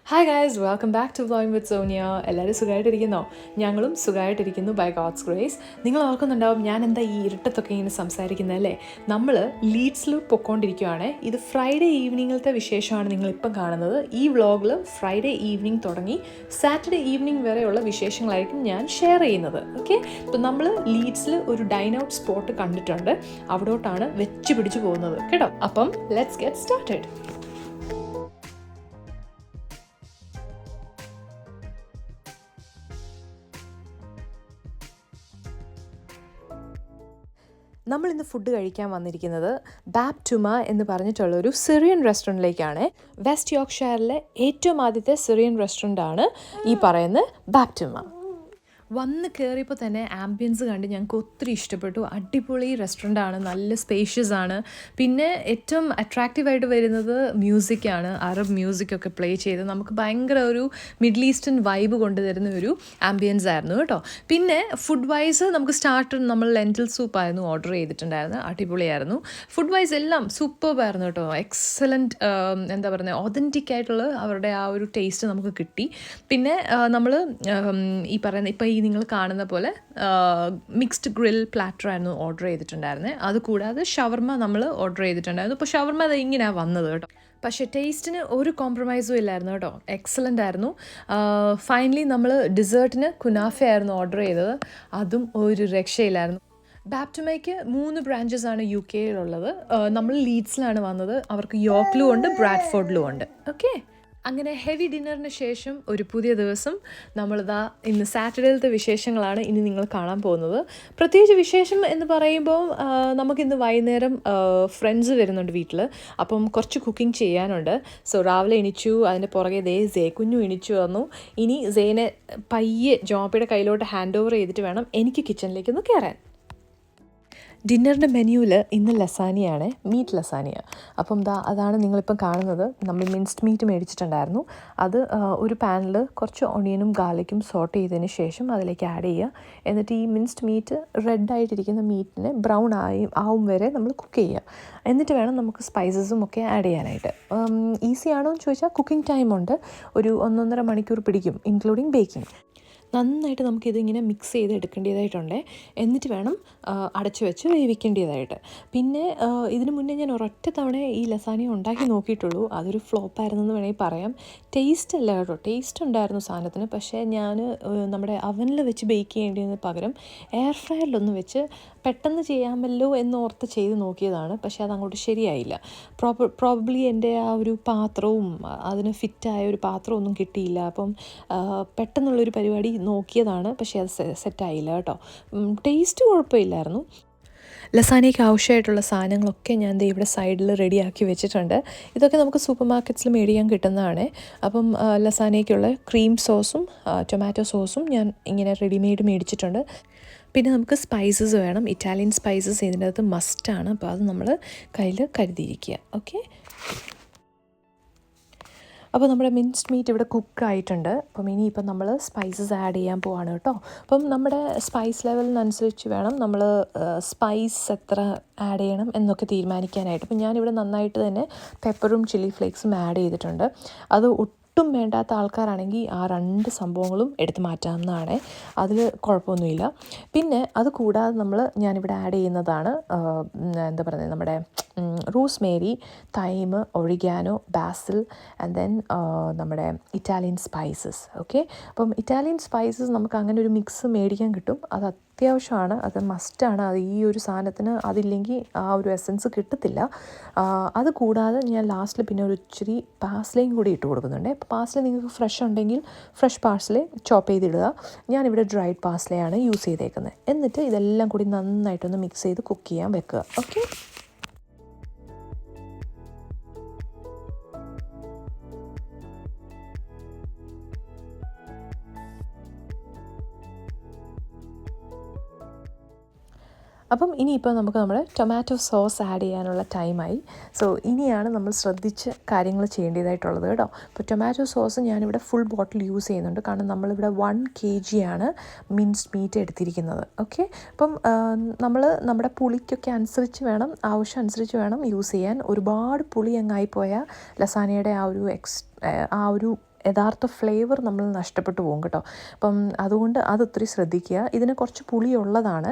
Hi guys, welcome back to vlogging with Sonia. എല്ലാവരും സുഖമായിട്ടിരിക്കുന്നോ? ഞങ്ങളും സുഖമായിട്ടിരിക്കുന്നു ബൈ ഗോഡ്സ് ഗ്രേസ്. നിങ്ങൾ ഓർക്കുന്നുണ്ടാവും ഞാൻ എന്താ ഈ ഇരുട്ടത്തൊക്കെ ഇങ്ങനെ സംസാരിക്കുന്നതല്ലേ. നമ്മൾ ലീഡ്സിൽ പൊയ്ക്കൊണ്ടിരിക്കുകയാണ്. ഇത് ഫ്രൈഡേ ഈവനിങ്ങിലത്തെ വിശേഷമാണ് നിങ്ങളിപ്പം കാണുന്നത്. ഈ വ്ളോഗിൽ ഫ്രൈഡേ ഈവനിങ് തുടങ്ങി സാറ്റർഡേ ഈവനിങ് വരെയുള്ള വിശേഷങ്ങളായിരിക്കും ഞാൻ ഷെയർ ചെയ്യുന്നത്. ഓക്കെ, ഇപ്പം നമ്മൾ ലീഡ്സിൽ ഒരു ഡൈൻ ഔട്ട് സ്പോട്ട് കണ്ടിട്ടുണ്ട്. അവിടോട്ടാണ് വെച്ച് പിടിച്ച് പോകുന്നത് കേട്ടോ. അപ്പം ലെറ്റ്സ് ഗെറ്റ് സ്റ്റാർട്ടഡ്. നമ്മൾ ഇന്ന് ഫുഡ് കഴിക്കാൻ വന്നിരിക്കുന്നത് ബാപ്റ്റുമ എന്ന് പറഞ്ഞിട്ടുള്ളൊരു സിറിയൻ റെസ്റ്റോറൻറ്റിലേക്കാണ്. വെസ്റ്റ് യോർക്ക്ഷയറിലെ ഏറ്റവും ആദ്യത്തെ സിറിയൻ റെസ്റ്റോറൻ്റാണ് ഈ പറയുന്ന ബാപ്റ്റുമ. വന്ന് കയറിയപ്പോൾ തന്നെ ആംബിയൻസ് കണ്ട് ഞങ്ങൾക്ക് ഒത്തിരി ഇഷ്ടപ്പെട്ടു. അടിപൊളി റെസ്റ്റോറൻ്റാണ്, നല്ല സ്പേഷ്യസ് ആണ്. പിന്നെ ഏറ്റവും അട്രാക്റ്റീവായിട്ട് വരുന്നത് മ്യൂസിക്കാണ്. അറബ് മ്യൂസിക്കൊക്കെ പ്ലേ ചെയ്ത് നമുക്ക് ഭയങ്കര ഒരു മിഡിൽ ഈസ്റ്റേൺ വൈബ് കൊണ്ടുതരുന്ന ഒരു ആംബിയൻസ് ആയിരുന്നു കേട്ടോ. പിന്നെ ഫുഡ് വൈസ് നമുക്ക് സ്റ്റാർട്ടർ നമ്മൾ ലെൻറ്റിൽ സൂപ്പായിരുന്നു ഓർഡർ ചെയ്തിട്ടുണ്ടായിരുന്നു. അടിപൊളിയായിരുന്നു. ഫുഡ് വൈസ് എല്ലാം സൂപ്പർബായിരുന്നു കേട്ടോ. എക്സലൻറ്റ്, എന്താ പറയുന്നത്, ഒതൻറ്റിക് ആയിട്ടുള്ള അവരുടെ ആ ഒരു ടേസ്റ്റ് നമുക്ക് കിട്ടി. പിന്നെ നമ്മൾ ഈ പറയുന്ന ഇപ്പോൾ നിങ്ങൾ കാണുന്ന പോലെ മിക്സ്ഡ് ഗ്രിൽ പ്ലാറ്റർ ആയിരുന്നു ഓർഡർ ചെയ്തിട്ടുണ്ടായിരുന്നത്. അതുകൂടാതെ ഷവർമ നമ്മൾ ഓർഡർ ചെയ്തിട്ടുണ്ടായിരുന്നു. ഇപ്പോൾ ഷവർമ അത് ഇങ്ങനെയാണ് വന്നത് കേട്ടോ. പക്ഷേ ടേസ്റ്റിന് ഒരു കോംപ്രമൈസും ഇല്ലായിരുന്നു കേട്ടോ. എക്സലൻ്റ് ആയിരുന്നു. ഫൈനലി നമ്മൾ ഡിസേർട്ടിന് കുനാഫ ആയിരുന്നു ഓർഡർ ചെയ്തത്. അതും ഒരു രക്ഷയില്ലായിരുന്നു. ബാപ്റ്റുമയ്ക്ക് 3 ബ്രാഞ്ചസ് ആണ് UK-യിലുള്ളത്. നമ്മൾ ലീഡ്സിലാണ് വന്നത്. അവർക്ക് യോർക്കിലും ഉണ്ട്, ബ്രാഡ്ഫോർഡിലും ഉണ്ട്. ഓക്കെ, അങ്ങനെ ഹെവി ഡിന്നറിന് ശേഷം ഒരു പുതിയ ദിവസം. നമ്മളിതാ ഇന്ന് സാറ്റർഡേയിലത്തെ വിശേഷങ്ങളാണ് ഇനി നിങ്ങൾ കാണാൻ പോകുന്നത്. പ്രത്യേകിച്ച് വിശേഷം എന്ന് പറയുമ്പോൾ നമുക്കിന്ന് വൈകുന്നേരം ഫ്രണ്ട്സ് വരുന്നുണ്ട് വീട്ടിൽ. അപ്പം കുറച്ച് കുക്കിംഗ് ചെയ്യാനുണ്ട്. സോ രാവിലെ എണിച്ചു, അതിൻ്റെ പുറകെ സേ കുഞ്ഞു എണിച്ചു വന്നു. ഇനി സേനെ പയ്യെ ജോബിയുടെ കയ്യിലോട്ട് ഹാൻഡ് ഓവർ ചെയ്തിട്ട് വേണം എനിക്ക് കിച്ചണിലേക്കൊന്ന് കയറാൻ. ഡിന്നറിൻ്റെ മെനുവിൽ ഇന്ന് ലസാനിയാണ്, മീറ്റ് ലസാനിയ. അപ്പം അതാണ് നിങ്ങളിപ്പം കാണുന്നത്. നമ്മൾ മിൻസ്ഡ് മീറ്റ് മേടിച്ചിട്ടുണ്ടായിരുന്നു. അത് ഒരു പാനിൽ കുറച്ച് ഒണിയനും ഗാർലിക്കും സോട്ട് ചെയ്തതിന് ശേഷം അതിലേക്ക് ആഡ് ചെയ്യുക. എന്നിട്ട് ഈ മിൻസ്ഡ് മീറ്റ് റെഡായിട്ടിരിക്കുന്ന മീറ്റിനെ ബ്രൗൺ ആവും വരെ നമ്മൾ കുക്ക് ചെയ്യുക. എന്നിട്ട് വേണം നമുക്ക് സ്പൈസസും ഒക്കെ ആഡ് ചെയ്യാനായിട്ട്. ഈസി ആണോ എന്ന് ചോദിച്ചാൽ കുക്കിംഗ് ടൈമുണ്ട്. ഒരു 1.5 മണിക്കൂർ പിടിക്കും, ഇൻക്ലൂഡിങ് ബേക്കിംഗ്. നന്നായിട്ട് നമുക്കിതിങ്ങനെ മിക്സ് ചെയ്ത് എടുക്കേണ്ടതായിട്ടുണ്ട്. എന്നിട്ട് വേണം അടച്ചു വെച്ച് വേവിക്കേണ്ടതായിട്ട്. പിന്നെ ഇതിന് മുന്നേ ഞാൻ ഒരൊറ്റ തവണ ഈ ലസാനിയ ഉണ്ടാക്കി നോക്കിയിട്ടുള്ളൂ. അതൊരു ഫ്ലോപ്പായിരുന്നെന്ന് വേണമെങ്കിൽ പറയാം. ടേസ്റ്റ് അല്ല കേട്ടോ, ടേസ്റ്റ് ഉണ്ടായിരുന്നു സാധനത്തിന്. പക്ഷേ ഞാൻ നമ്മുടെ അവനിൽ വെച്ച് ബേക്ക് ചെയ്യേണ്ടതിന് പകരം എയർ ഫ്രയറിലൊന്ന് വെച്ച് പെട്ടെന്ന് ചെയ്യാമല്ലോ എന്നോർത്ത് ചെയ്ത് നോക്കിയതാണ്. പക്ഷേ അതങ്ങോട്ട് ശരിയായില്ല. പ്രോബബ്ലി എൻ്റെ ആ ഒരു പാത്രവും അതിന് ഫിറ്റായ ഒരു പാത്രമൊന്നും കിട്ടിയില്ല. അപ്പം പെട്ടെന്നുള്ളൊരു പരിപാടി നോക്കിയതാണ്, പക്ഷേ അത് സെറ്റായില്ല കേട്ടോ. ടേസ്റ്റ് കുഴപ്പമില്ലായിരുന്നു. ലസാനിയയ്ക്ക് ആവശ്യമായിട്ടുള്ള സാധനങ്ങളൊക്കെ ഞാൻ ഇവിടെ സൈഡിൽ റെഡിയാക്കി വെച്ചിട്ടുണ്ട്. ഇതൊക്കെ നമുക്ക് സൂപ്പർ മാർക്കറ്റ്സിൽ മേടിക്കാൻ കിട്ടുന്നതാണ്. അപ്പം ലസാനിയയ്ക്കുള്ള ക്രീം സോസും ടൊമാറ്റോ സോസും ഞാൻ ഇങ്ങനെ റെഡിമെയ്ഡ് മേടിച്ചിട്ടുണ്ട്. പിന്നെ നമുക്ക് സ്പൈസസ് വേണം. ഇറ്റാലിയൻ സ്പൈസസ് ഇതിൻ്റെ അകത്ത് മസ്റ്റാണ്. അപ്പോൾ അത് നമ്മൾ കയ്യിൽ കരുതിയിരിക്കുക. ഓക്കെ, അപ്പോൾ നമ്മുടെ മിൻസ്ഡ് മീറ്റ് ഇവിടെ കുക്കായിട്ടുണ്ട്. അപ്പം ഇനിയിപ്പം നമ്മൾ സ്പൈസസ് ആഡ് ചെയ്യാൻ പോവാണ് കേട്ടോ. അപ്പം നമ്മുടെ സ്പൈസ് ലെവലിനനുസരിച്ച് വേണം നമ്മൾ സ്പൈസ് എത്ര ആഡ് ചെയ്യണം എന്നൊക്കെ തീരുമാനിക്കാനായിട്ട്. അപ്പം ഞാനിവിടെ നന്നായിട്ട് തന്നെ പെപ്പറും ചില്ലി ഫ്ലേക്സും ആഡ് ചെയ്തിട്ടുണ്ട്. അത് ഒട്ടും വേണ്ടാത്ത ആൾക്കാരാണെങ്കിൽ ആ 2 സംഭവങ്ങളും എടുത്ത് മാറ്റാവുന്നതാണ്. അതിൽ കുഴപ്പമൊന്നുമില്ല. പിന്നെ അത് കൂടാതെ ഞാനിവിടെ ആഡ് ചെയ്യുന്നതാണ് എന്താ പറയുന്നത്, നമ്മുടെ Rosemary, thyme, oregano, Basil and then നമ്മുടെ ഇറ്റാലിയൻ സ്പൈസസ്. ഓക്കെ, അപ്പം ഇറ്റാലിയൻ സ്പൈസസ് നമുക്ക് അങ്ങനെ ഒരു മിക്സ് മേടിക്കാൻ കിട്ടും. അത് അത്യാവശ്യമാണ്, അത് മസ്റ്റാണ്. അത് ഈ ഒരു സാധനത്തിന് അതില്ലെങ്കിൽ ആ ഒരു എസൻസ് കിട്ടത്തില്ല. അത് കൂടാതെ ഞാൻ ലാസ്റ്റിൽ പിന്നെ ഒരു ഇച്ചിരി പാസ്ലയും കൂടി ഇട്ട് കൊടുക്കുന്നുണ്ട്. അപ്പോൾ പാസ്ല നിങ്ങൾക്ക് ഫ്രഷ് ഉണ്ടെങ്കിൽ ഫ്രഷ് പാസ്ല ചോപ്പ് ചെയ്തിടുക. ഞാനിവിടെ ഡ്രൈഡ് പാസ്ലയാണ് യൂസ് ചെയ്തേക്കുന്നത്. എന്നിട്ട് ഇതെല്ലാം കൂടി നന്നായിട്ടൊന്ന് മിക്സ് ചെയ്ത് കുക്ക് ചെയ്യാൻ വെക്കുക. ഓക്കെ, അപ്പം ഇനിയിപ്പോൾ നമുക്ക് നമ്മുടെ ടൊമാറ്റോ സോസ് ആഡ് ചെയ്യാനുള്ള ടൈമായി. സോ ഇനിയാണ് നമ്മൾ ശ്രദ്ധിച്ച് കാര്യങ്ങൾ ചെയ്യേണ്ടതായിട്ടുള്ളത് കേട്ടോ. ഇപ്പോൾ ടൊമാറ്റോ സോസ് ഞാനിവിടെ ഫുൾ ബോട്ടിൽ യൂസ് ചെയ്യുന്നുണ്ട്. കാരണം നമ്മളിവിടെ 1 kg ആണ് മിൻസ്ഡ് മീറ്റ് എടുത്തിരിക്കുന്നത്. ഓക്കെ, അപ്പം നമ്മൾ നമ്മുടെ പുളിക്കൊക്കെ അനുസരിച്ച് വേണം, ആവശ്യം അനുസരിച്ച് വേണം യൂസ് ചെയ്യാൻ. ഒരുപാട് പുളി അങ്ങായിപ്പോയാൽ ലസാനയുടെ ആ ഒരു യഥാർത്ഥ ഫ്ലേവർ നമ്മൾ നഷ്ടപ്പെട്ടു പോകും കേട്ടോ. അപ്പം അതുകൊണ്ട് അതൊത്തിരി ശ്രദ്ധിക്കുക. ഇതിന് കുറച്ച് പുളിയുള്ളതാണ്,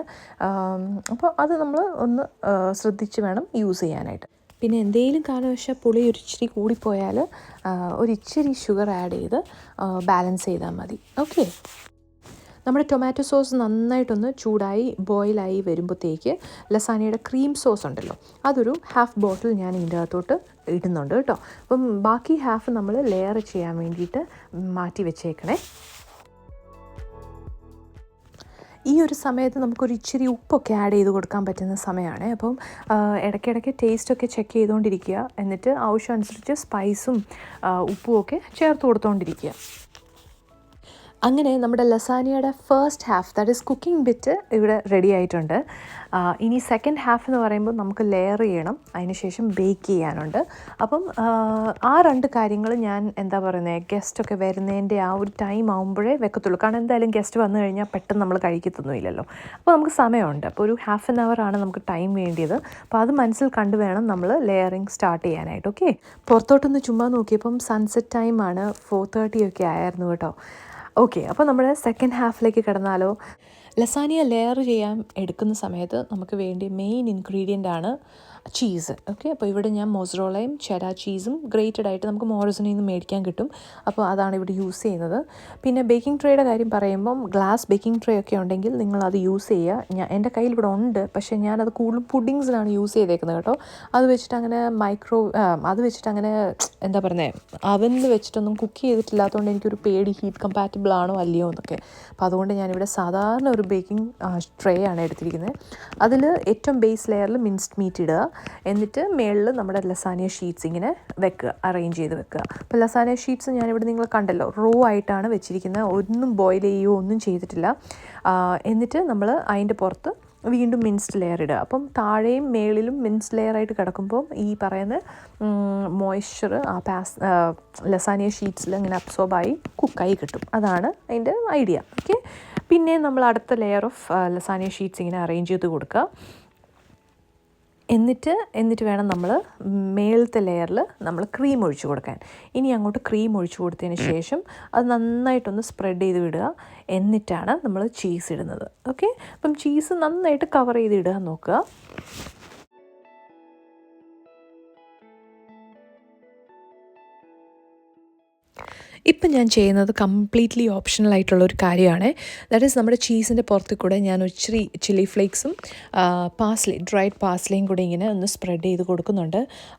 അപ്പോൾ അത് നമ്മൾ ഒന്ന് ശ്രദ്ധിച്ച് വേണം യൂസ് ചെയ്യാനായിട്ട്. പിന്നെ എന്തെങ്കിലും കാരണവശാൽ പുളി ഒരിച്ചിരി കൂടിപ്പോയാൽ ഒരിച്ചിരി ഷുഗർ ആഡ് ചെയ്ത് ബാലൻസ് ചെയ്താൽ മതി. ഓക്കെ, നമ്മുടെ ടൊമാറ്റോ സോസ് നന്നായിട്ടൊന്ന് ചൂടായി ബോയിലായി വരുമ്പോഴത്തേക്ക് ലസാനിയുടെ ക്രീം സോസ് ഉണ്ടല്ലോ, അതൊരു ഹാഫ് ബോട്ടിൽ ഞാൻ ഇതിൻ്റെ അകത്തോട്ട് ഇടുന്നുണ്ട് കേട്ടോ. അപ്പം ബാക്കി ഹാഫ് നമ്മൾ ലെയർ ചെയ്യാൻ വേണ്ടിയിട്ട് മാറ്റി വെച്ചേക്കണേ. ഈ ഒരു സമയത്ത് നമുക്കൊരു ഇച്ചിരി ഉപ്പൊക്കെ ആഡ് ചെയ്ത് കൊടുക്കാൻ പറ്റുന്ന സമയമാണ്. അപ്പം ഇടയ്ക്കിടയ്ക്ക് ടേസ്റ്റൊക്കെ ചെക്ക് ചെയ്തുകൊണ്ടിരിക്കുക, എന്നിട്ട് ആവശ്യമനുസരിച്ച് സ്പൈസും ഉപ്പും ഒക്കെ ചേർത്ത് കൊടുത്തുകൊണ്ടിരിക്കുക. അങ്ങനെ നമ്മുടെ ലസാനിയയുടെ first half, that is cooking bit, ഇവിടെ റെഡി ആയിട്ടുണ്ട്. ഇനി സെക്കൻഡ് ഹാഫ് എന്ന് പറയുമ്പോൾ നമുക്ക് ലെയർ ചെയ്യണം, അതിന് ശേഷം ബേക്ക് ചെയ്യാനുണ്ട്. അപ്പം ആ 2 കാര്യങ്ങൾ ഞാൻ എന്താ പറയുന്നത്, ഗസ്റ്റൊക്കെ വരുന്നതിൻ്റെ ആ ഒരു ടൈം ആകുമ്പോഴേ വെക്കത്തുള്ളൂ. കാരണം എന്തായാലും ഗസ്റ്റ് വന്നു കഴിഞ്ഞാൽ പെട്ടെന്ന് നമ്മൾ കഴിക്കത്തൊന്നുമില്ലല്ലോ. അപ്പോൾ നമുക്ക് സമയമുണ്ട്. അപ്പോൾ ഒരു ഹാഫ് ആൻ അവറാണ് നമുക്ക് ടൈം വേണ്ടിയത്. അപ്പോൾ അത് മനസ്സിൽ കണ്ടു വേണം നമ്മൾ ലെയറിങ് സ്റ്റാർട്ട് ചെയ്യാനായിട്ട്. ഓക്കെ, പുറത്തോട്ടൊന്ന് ചുമ്മാ നോക്കിയപ്പം സൺസെറ്റ് ടൈമാണ്, 4:30 ഒക്കെ ആയിരുന്നു കേട്ടോ. ഓക്കെ, അപ്പോൾ നമ്മുടെ സെക്കൻഡ് ഹാഫിലേക്ക് കിടന്നാലോ. ലസാനിയ ലെയർ ചെയ്യാൻ എടുക്കുന്ന സമയത്ത് നമുക്ക് വേണ്ടി മെയിൻ ഇൻഗ്രീഡിയൻ്റ് ആണ് ചീസ്. ഓക്കെ, അപ്പോൾ ഇവിടെ ഞാൻ മൊസറോളയും ചെഡാർ ചീസും ഗ്രേറ്റഡ് ആയിട്ട് നമുക്ക് മോറിസണിൽ നിന്ന് മേടിക്കാൻ കിട്ടും. അപ്പോൾ അതാണ് ഇവിടെ യൂസ് ചെയ്യുന്നത്. പിന്നെ ബേക്കിംഗ് ട്രേയുടെ കാര്യം പറയുമ്പം ഗ്ലാസ് ബേക്കിംഗ് ട്രേ ഒക്കെ ഉണ്ടെങ്കിൽ നിങ്ങളത് യൂസ് ചെയ്യുക. എൻ്റെ കയ്യിൽ ഇവിടെ ഉണ്ട്, പക്ഷേ ഞാനത് കൂടുതലും പുഡിങ്സിലാണ് യൂസ് ചെയ്തേക്കുന്നത് കേട്ടോ. അത് വെച്ചിട്ട് അങ്ങനെ എന്താ പറയുന്നത്, അവനിൽ വെച്ചിട്ടൊന്നും കുക്ക് ചെയ്തിട്ടില്ലാത്തതുകൊണ്ട് എനിക്കൊരു പേടി, ഹീറ്റ് കമ്പാറ്റബിൾ ആണോ അല്ലയോ എന്നൊക്കെ. അപ്പോൾ അതുകൊണ്ട് ഞാനിവിടെ സാധാരണ ഒരു ബേക്കിംഗ് ട്രേ ആണ് എടുത്തിരിക്കുന്നത്. അതിൽ ഏറ്റവും ബേസ് ലെയറിൽ മിൻസ്ഡ് മീറ്റ് ഇടുക, എന്നിട്ട് മേളിൽ നമ്മുടെ ലസാനിയ ഷീറ്റ്സ് ഇങ്ങനെ വെക്കുക, അറേഞ്ച് ചെയ്ത് വെക്കുക. അപ്പോൾ ലസാനിയ ഷീറ്റ്സ് ഞാനിവിടെ നിങ്ങൾ കണ്ടല്ലോ, റോ ആയിട്ടാണ് വെച്ചിരിക്കുന്നത്, ഒന്നും ബോയിൽ ചെയ്യുകയോ ഒന്നും ചെയ്തിട്ടില്ല. എന്നിട്ട് നമ്മൾ അതിൻ്റെ പുറത്ത് വീണ്ടും മിൻസ്ഡ് ലെയർ ഇടുക. അപ്പം താഴെയും മേളിലും മിൻസ്ഡ് ലെയറായിട്ട് കിടക്കുമ്പോൾ ഈ പറയുന്ന മോയ്സ്ചർ ലസാനിയ ഷീറ്റ്സിൽ ഇങ്ങനെ അബ്സോർബായി കുക്കായി കിട്ടും. അതാണ് അതിൻ്റെ ഐഡിയ. ഓക്കെ, പിന്നെ നമ്മൾ അടുത്ത ലെയർ ഓഫ് ലസാനിയ ഷീറ്റ്സ് ഇങ്ങനെ അറേഞ്ച് ചെയ്ത് കൊടുക്കുക. എന്നിട്ട് വേണം നമ്മൾ മേളത്തെ ലെയറിൽ നമ്മൾ ക്രീം ഒഴിച്ച് കൊടുക്കാൻ. ഇനി അങ്ങോട്ട് ക്രീം ഒഴിച്ച് കൊടുത്തതിന് ശേഷം അത് നന്നായിട്ടൊന്ന് സ്പ്രെഡ് ചെയ്ത് വിടുക. എന്നിട്ടാണ് നമ്മൾ ചീസ് ഇടുന്നത്. ഓക്കെ, അപ്പം ചീസ് നന്നായിട്ട് കവർ ചെയ്ത് ഇടുക നോക്കുക. ഇപ്പം ഞാൻ ചെയ്യുന്നത് കംപ്ലീറ്റ്ലി ഓപ്ഷണൽ ആയിട്ടുള്ള ഒരു കാര്യമാണ്. ദാറ്റ് ഈസ് നമ്മുടെ ചീസിൻ്റെ പുറത്ത് കൂടെ ഞാൻ ഇച്ചിരി ചില്ലി ഫ്ലേക്സും ഡ്രൈഡ് പാസ്ലയും കൂടെ ഇങ്ങനെ ഒന്ന് സ്പ്രെഡ് ചെയ്ത് കൊടുക്കുന്നുണ്ട്.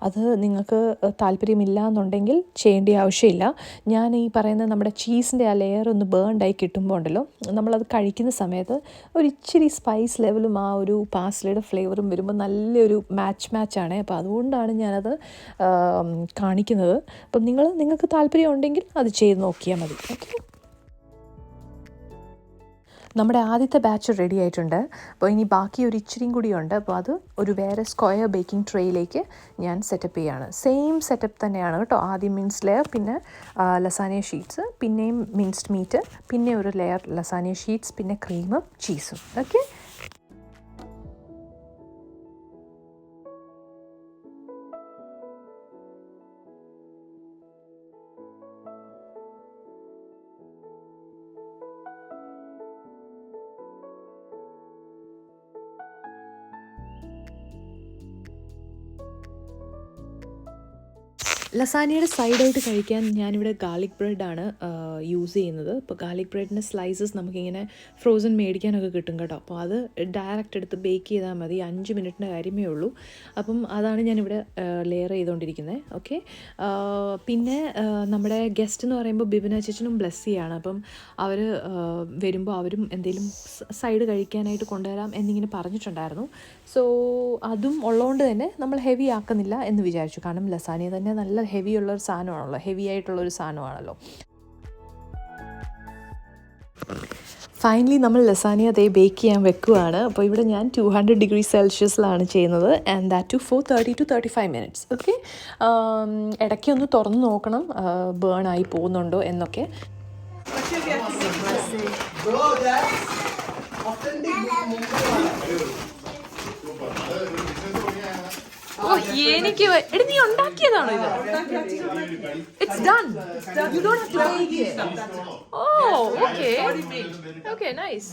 അത് നിങ്ങൾക്ക് താല്പര്യമില്ല എന്നുണ്ടെങ്കിൽ ചെയ്യേണ്ട ആവശ്യമില്ല. ഞാൻ ഈ പറയുന്ന നമ്മുടെ ചീസിൻ്റെ ആ ലെയർ ഒന്ന് ബേൺഡായി കിട്ടുമ്പോൾ ഉണ്ടല്ലോ, നമ്മളത് കഴിക്കുന്ന സമയത്ത് ഒരു ഇച്ചിരി സ്പൈസ് ലെവലും ആ ഒരു പാസ്ലയുടെ ഫ്ലേവറും വരുമ്പോൾ നല്ലൊരു മാച്ചാണ്. അപ്പോൾ അതുകൊണ്ടാണ് ഞാനത് കാണിക്കുന്നത്. അപ്പം നിങ്ങൾക്ക് താല്പര്യം ഉണ്ടെങ്കിൽ അത് ചെയ്ത് നോക്കിയാൽ മതി. ഓക്കെ, നമ്മുടെ ആദ്യത്തെ ബാച്ച് റെഡി ആയിട്ടുണ്ട്. അപ്പോൾ ഇനി ബാക്കി ഒരു ഇച്ചിരിയും കൂടിയുണ്ട്. അപ്പോൾ അത് ഒരു വേറെ സ്ക്വയർ ബേക്കിംഗ് ട്രേയിലേക്ക് ഞാൻ സെറ്റപ്പ് ചെയ്യുകയാണ്. സെയിം സെറ്റപ്പ് തന്നെയാണ് കേട്ടോ. ആദ്യം മിൻസ്ഡ് ലെയർ, പിന്നെ ലസാനിയ ഷീറ്റ്സ്, പിന്നെയും മിൻസ്ഡ് മീറ്റ്, പിന്നെ ഒരു ലെയർ ലസാനിയ ഷീറ്റ്സ്, പിന്നെ ക്രീമും ചീസും. ഓക്കെ, ലസാനിയയുടെ സൈഡായിട്ട് കഴിക്കാൻ ഞാനിവിടെ ഗാർലിക് ബ്രെഡാണ് യൂസ് ചെയ്യുന്നത്. ഇപ്പോൾ ഗാർലിക് ബ്രെഡിൻ്റെ സ്ലൈസസ് നമുക്കിങ്ങനെ ഫ്രോസൺ മേടിക്കാനൊക്കെ കിട്ടും കേട്ടോ. അപ്പോൾ അത് ഡയറക്റ്റ് എടുത്ത് ബേക്ക് ചെയ്താൽ മതി, 5 മിനിറ്റിൻ്റെ കാര്യമേ ഉള്ളൂ. അപ്പം അതാണ് ഞാനിവിടെ ലെയർ ചെയ്തുകൊണ്ടിരിക്കുന്നത്. ഓക്കെ, പിന്നെ നമ്മുടെ ഗസ്റ്റ് എന്ന് പറയുമ്പോൾ ബിബിന ചേച്ചനും ബ്ലെസ്സിയാണ്. അപ്പം അവർ വരുമ്പോൾ അവരും എന്തെങ്കിലും സൈഡ് കഴിക്കാനായിട്ട് കൊണ്ടുവരാം എന്നിങ്ങനെ പറഞ്ഞിട്ടുണ്ടായിരുന്നു. സോ അതും ഉള്ളതുകൊണ്ട് തന്നെ നമ്മൾ ഹെവി ആക്കുന്നില്ല എന്ന് വിചാരിച്ചു. കാരണം ലസാനിയ തന്നെ നല്ല ഹെവി ഉള്ളൊരു സാധനമാണല്ലോ, ഹെവി ആയിട്ടുള്ളൊരു സാധനമാണല്ലോ. ഫൈനലി നമ്മൾ ലസാനിയ അതേ ബേക്ക് ചെയ്യാൻ വെക്കുകയാണ്. അപ്പോൾ ഇവിടെ ഞാൻ 200 ഡിഗ്രി സെൽഷ്യസിലാണ് ചെയ്യുന്നത്, and that to 4:30 to 35 minutes. ഓക്കെ, ഇടയ്ക്ക് ഒന്ന് തുറന്ന് നോക്കണം ബേൺ ആയി പോകുന്നുണ്ടോ എന്നൊക്കെ. എനിക്ക് എടി നീ ഉണ്ടാക്കിയതാണോ ഇത്? It's done. You don't have to make it. Oh, okay. Okay, nice.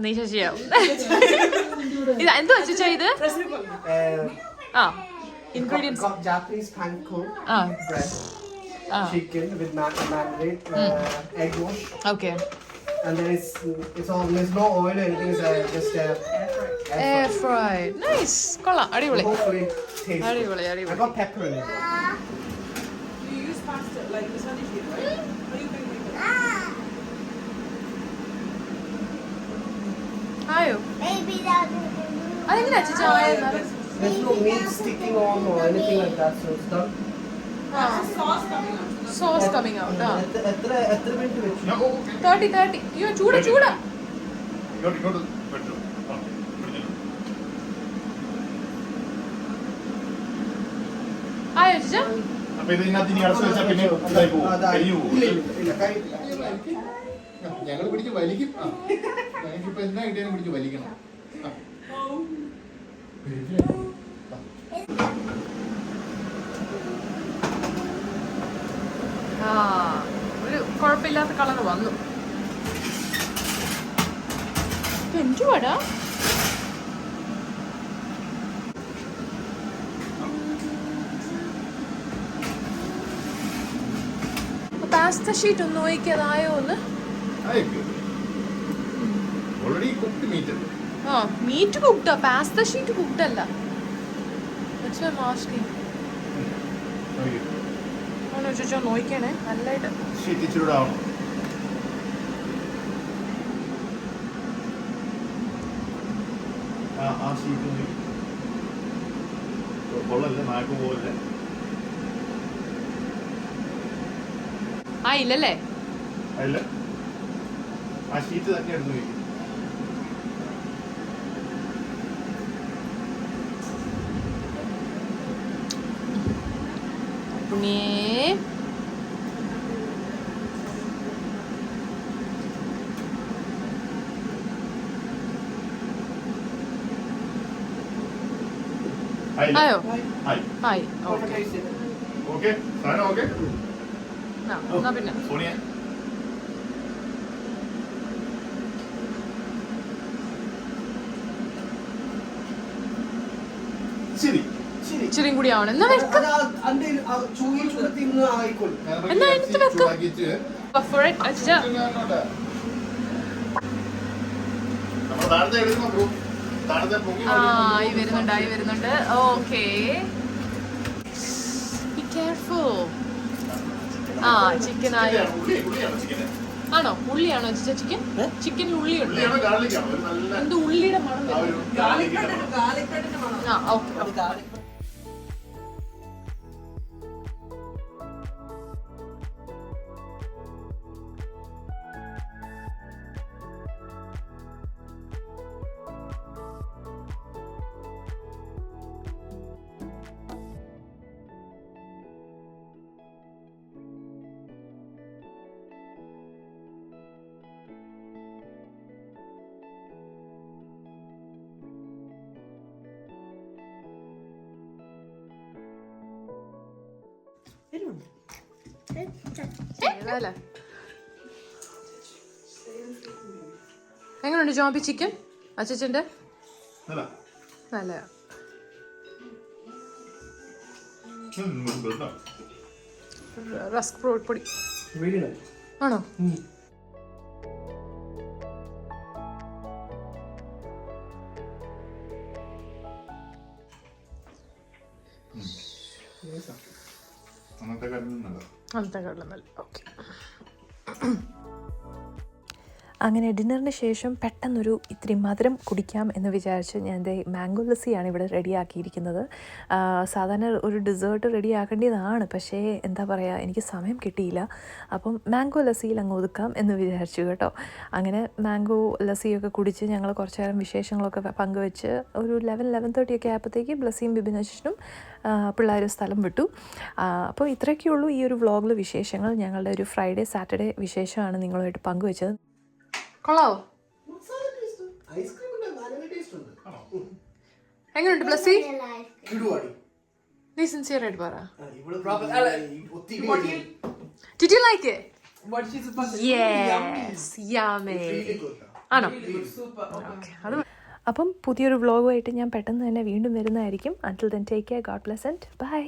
നീ ശശിയാവും. ഇത് എന്തോ അച്ഛാ ഇത്? ആ ingredients. Japanese panko bread, chicken with marinade, egg wash. Okay. And then it's all, there's no oil or anything, it's just Air fried. Nice. കൊള്ളാം, അടിപൊളി. hopefully tasty. അടിപൊളി I അടിപൊളി. got pepper in it. Do you use pasta like this one is here, right? Or you can make it? ആയോ? അതെങ്ങനെ അച്ഛാ ആയത്? There's no meat sticking on or anything like that, so it's done. Sauce coming out. Sauce coming out. എത്ര minute വെച്ചു? 30. അയ്യോ ചൂടാ. ഇങ്ങോട്ട് പറ്റും. ആയോ അച്ഛാ? അപ്പൊ ഇത് ഇതിനകത്ത് ഇനി അടച്ചു വെച്ചാൽ പിന്നെ ഇതായി പോകും, കരിഞ്ഞു പോകും. ഞങ്ങൾ പിടിച്ച് വലിക്കും. ഞങ്ങൾക്കിപ്പോ എന്നാ കിട്ടിയാലും പിടിച്ച് വലിക്കണം. ആ ഒരു കുഴപ്പമില്ലാത്ത കളർ വന്നു. എന്തുവാടാ? പാസ്ത ഷീറ്റ് ഒന്ന് നോക്കിയതായോ ഒന്ന്? Already cooked meet. ആ മീറ്റ് കുക്ക്ഡാ, പാസ്ത ഷീറ്റ് കുക്ക്ഡ് അല്ല. That's why I'm asking. ഒന്ന് ചോദിച്ചാൽ നോക്കണേ നല്ലതായിട്ട്. ഷീറ്റ് ഇച്ചിരി ആവണം. ആ ഷീറ്റ് കൊള്ളല്ലേ, നാക്ക് പോലെ. ആ ഇല്ലല്ലേ? അല്ല, ആ ഷീറ്റ് തന്നെ എടുത്ത് വയ്ക്കും. പുണ്യേ ആയോ? ആയി. ഓക്കെ, സാധനം ഓക്കെ. എന്നാ പിന്നെ സോണിയ ശരി. ഇച്ചിരിയും കൂടി ആവണം. എന്നാ വെക്ക. എന്നാ എടുത്ത് വെക്ക. For it, അച്ഛാ. ആയി വരുന്നുണ്ട്. ഓക്കേ. Be careful. ആ ചിക്കൻ ആയി. ആണോ? ഉള്ളിയാണോ ചിക്കൻ? ചിക്കനിൽ ഉള്ളിയുണ്ട്. എന്ത് ഉള്ളിയുടെ മണം? Garlic bread in ആ ഓക്കെ. എങ്ങനെയുണ്ട് ജോബി ചിക്കൻ അച്ഛൻ്റെ? നല്ല റസ്ക് പൊടി ആണോ? അന്നത്തെ കടലും നല്ല. ഓക്കെ. അങ്ങനെ ഡിന്നറിന് ശേഷം പെട്ടെന്നൊരു ഇത്തിരി മധുരം കുടിക്കാം എന്ന് വിചാരിച്ച് ഞാൻ മാംഗോ ലസ്സിയാണ് ഇവിടെ റെഡിയാക്കിയിരിക്കുന്നത്. സാധാരണ ഒരു ഡെസേർട്ട് റെഡിയാക്കേണ്ടതാണ്, പക്ഷേ എന്താ പറയുക, എനിക്ക് സമയം കിട്ടിയില്ല. അപ്പം മാംഗോ ലസ്സിയിൽ അങ്ങ് ഒതുക്കാം എന്ന് വിചാരിച്ചു കേട്ടോ. അങ്ങനെ മാംഗോ ലസ്സിയൊക്കെ കുടിച്ച് ഞങ്ങൾ കുറച്ച് നേരം വിശേഷങ്ങളൊക്കെ പങ്കുവെച്ച് ഒരു 11:30 ആയപ്പോഴത്തേക്ക് ബ്ലസ്സിയും ബിബിനേഷനും പിള്ളേർ സ്ഥലം വിട്ടു. അപ്പോൾ ഇത്രയൊക്കെയുള്ളൂ ഈ ഒരു വ്ളോഗിൽ വിശേഷങ്ങൾ. ഞങ്ങളുടെ ഒരു ഫ്രൈഡേ സാറ്റർഡേ വിശേഷമാണ് നിങ്ങളുമായിട്ട് പങ്കുവെച്ചത്. കൊള്ളാവോ? ഐസ്ക്രീമിന്റെ നല്ല ടേസ്റ്റ് ഉണ്ട്. എങ്ങനെയുണ്ട് ബ്ലസ്സി? കിടുവാടി. നീ സിൻസിയർ ആയിട്ട് പറ. ഇവള് ഒത്തിരി Did you like it? What she's supposed to Yes, yummy. ആണോ? super. Okay. അത് അപ്പം പുതിയൊരു വ്ളോഗുമായിട്ട് ഞാൻ പെട്ടെന്ന് തന്നെ വീണ്ടും വരുന്നതായിരിക്കും. Until then, take care, God bless and bye.